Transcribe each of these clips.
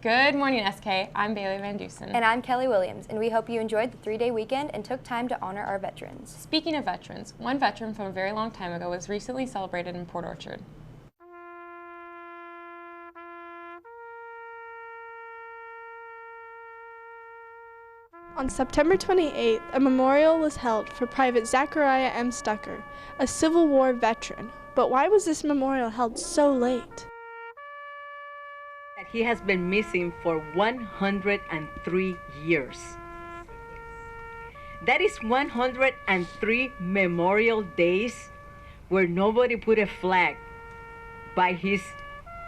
Good morning, SK. I'm Bailey Van Dusen. And I'm Kelly Williams, and we hope you enjoyed the 3-day weekend and took time to honor our veterans. Speaking of veterans, one veteran from a very long time ago was recently celebrated in Port Orchard. On September 28th, a memorial was held for Private Zachariah M. Stucker, a Civil War veteran. But why was this memorial held so late? He has been missing for 103 years. That is 103 memorial days where nobody put a flag by his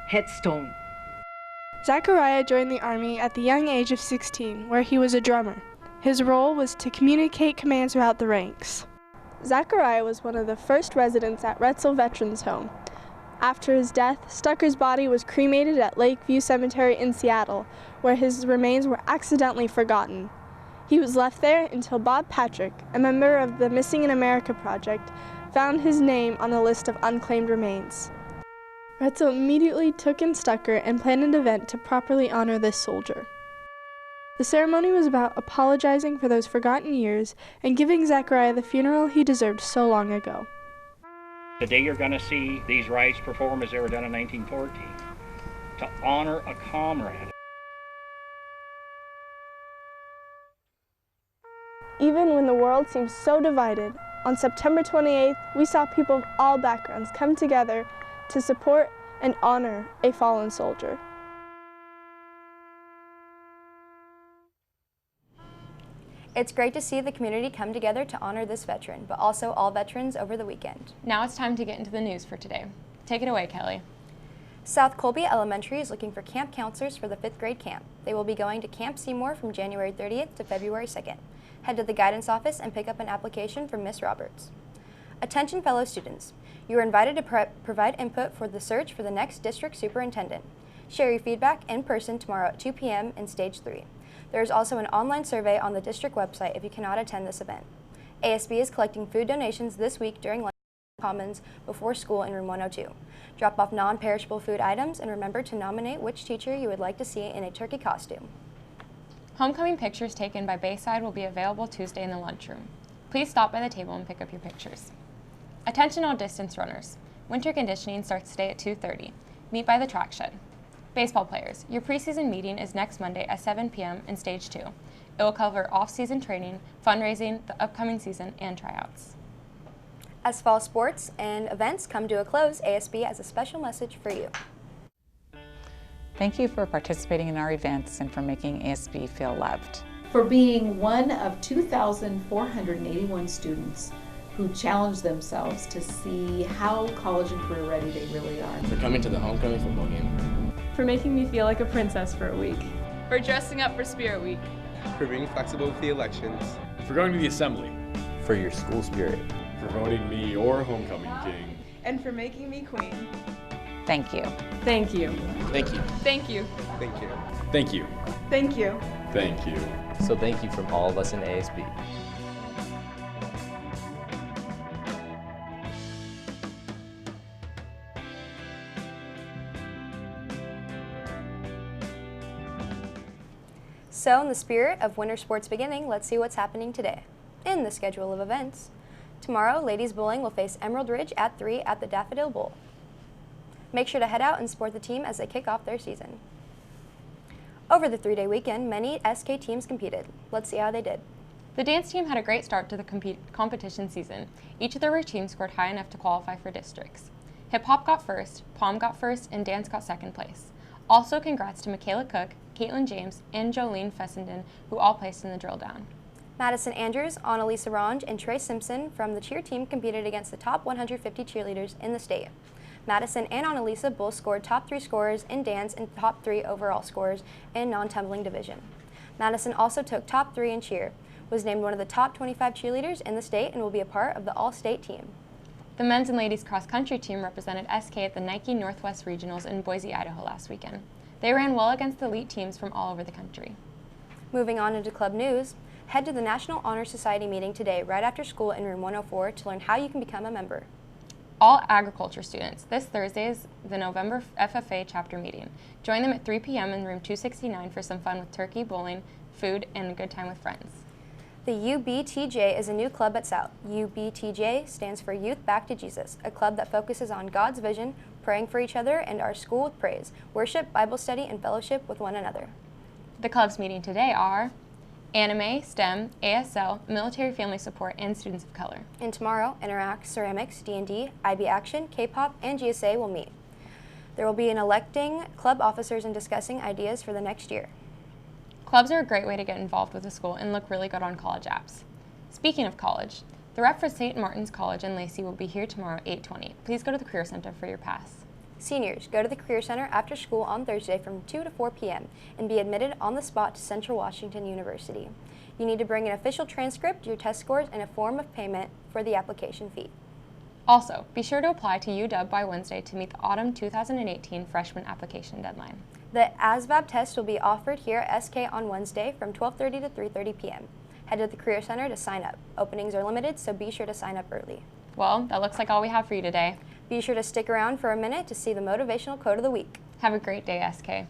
headstone. Zachariah joined the Army at the young age of 16, where he was a drummer. His role was to communicate commands throughout the ranks. Zachariah was one of the first residents at Retzel Veterans Home. After his death, Stucker's body was cremated at Lakeview Cemetery in Seattle, where his remains were accidentally forgotten. He was left there until Bob Patrick, a member of the Missing in America Project, found his name on the list of unclaimed remains. Retzel immediately took in Stucker and planned an event to properly honor this soldier. The ceremony was about apologizing for those forgotten years and giving Zachariah the funeral he deserved so long ago. Today you're going to see these rites performed as they were done in 1914 to honor a comrade. Even when the world seems so divided, on September 28th, we saw people of all backgrounds come together to support and honor a fallen soldier. It's great to see the community come together to honor this veteran, but also all veterans over the weekend. Now it's time to get into the news for today. Take it away, Kelly. South Colby Elementary is looking for camp counselors for the 5th grade camp. They will be going to Camp Seymour from January 30th to February 2nd. Head to the guidance office and pick up an application from Ms. Roberts. Attention fellow students, you are invited to provide input for the search for the next district superintendent. Share your feedback in person tomorrow at 2 p.m. in Stage 3. There is also an online survey on the district website if you cannot attend this event. ASB is collecting food donations this week during lunch commons before school in room 102. Drop off non-perishable food items and remember to nominate which teacher you would like to see in a turkey costume. Homecoming pictures taken by Bayside will be available Tuesday in the lunchroom. Please stop by the table and pick up your pictures. Attention all distance runners. Winter conditioning starts today at 2:30. Meet by the track shed. Baseball players, your preseason meeting is next Monday at 7 p.m. in Stage 2. It will cover off-season training, fundraising, the upcoming season, and tryouts. As fall sports and events come to a close, ASB has a special message for you. Thank you for participating in our events and for making ASB feel loved. For being one of 2,481 students who challenged themselves to see how college and career ready they really are. For coming to the homecoming football game. For making me feel like a princess for a week. For dressing up for Spirit Week. For being flexible with the elections. For going to the assembly. For your school spirit. For voting me your homecoming king. And for making me queen. Thank you. Thank you. Thank you. Thank you. Thank you. Thank you. Thank you. Thank you. So thank you from all of us in ASB. So, in the spirit of winter sports beginning, let's see what's happening today. In the schedule of events, tomorrow, ladies bowling will face Emerald Ridge at 3 at the Daffodil Bowl. Make sure to head out and support the team as they kick off their season. Over the 3-day weekend, many SK teams competed. Let's see how they did. The dance team had a great start to the competition season. Each of their routines scored high enough to qualify for districts. Hip hop got first, pom got first, and dance got second place. Also, congrats to Michaela Cook, Caitlin James, and Jolene Fessenden, who all placed in the drill down. Madison Andrews, Annalisa Range, and Trey Simpson from the cheer team competed against the top 150 cheerleaders in the state. Madison and Annalisa both scored top 3 scorers in dance and top 3 overall scorers in non-tumbling division. Madison also took top 3 in cheer, was named one of the top 25 cheerleaders in the state, and will be a part of the all-state team. The men's and ladies cross-country team represented SK at the Nike Northwest Regionals in Boise, Idaho last weekend. They ran well against elite teams from all over the country. Moving on into club news, head to the National Honor Society meeting today right after school in room 104 to learn how you can become a member. All agriculture students, this Thursday is the November FFA chapter meeting. Join them at 3 p.m. in room 269 for some fun with turkey, bowling, food, and a good time with friends. The UBTJ is a new club at South. UBTJ stands for Youth Back to Jesus, a club that focuses on God's vision, praying for each other, and our school with praise, worship, Bible study, and fellowship with one another. The clubs meeting today are Anime, STEM, ASL, Military Family Support, and Students of Color. And tomorrow, Interact, Ceramics, D&D, IB Action, K-pop, and GSA will meet. There will be an electing club officers and discussing ideas for the next year. Clubs are a great way to get involved with the school and look really good on college apps. Speaking of college, the rep for St. Martin's College in Lacey will be here tomorrow at 8:20. Please go to the Career Center for your pass. Seniors, go to the Career Center after school on Thursday from 2 to 4 p.m. and be admitted on the spot to Central Washington University. You need to bring an official transcript, your test scores, and a form of payment for the application fee. Also, be sure to apply to UW by Wednesday to meet the autumn 2018 freshman application deadline. The ASVAB test will be offered here at SK on Wednesday from 12:30 to 3:30 p.m. Head to the Career Center to sign up. Openings are limited, so be sure to sign up early. Well, that looks like all we have for you today. Be sure to stick around for a minute to see the motivational quote of the week. Have a great day, SK.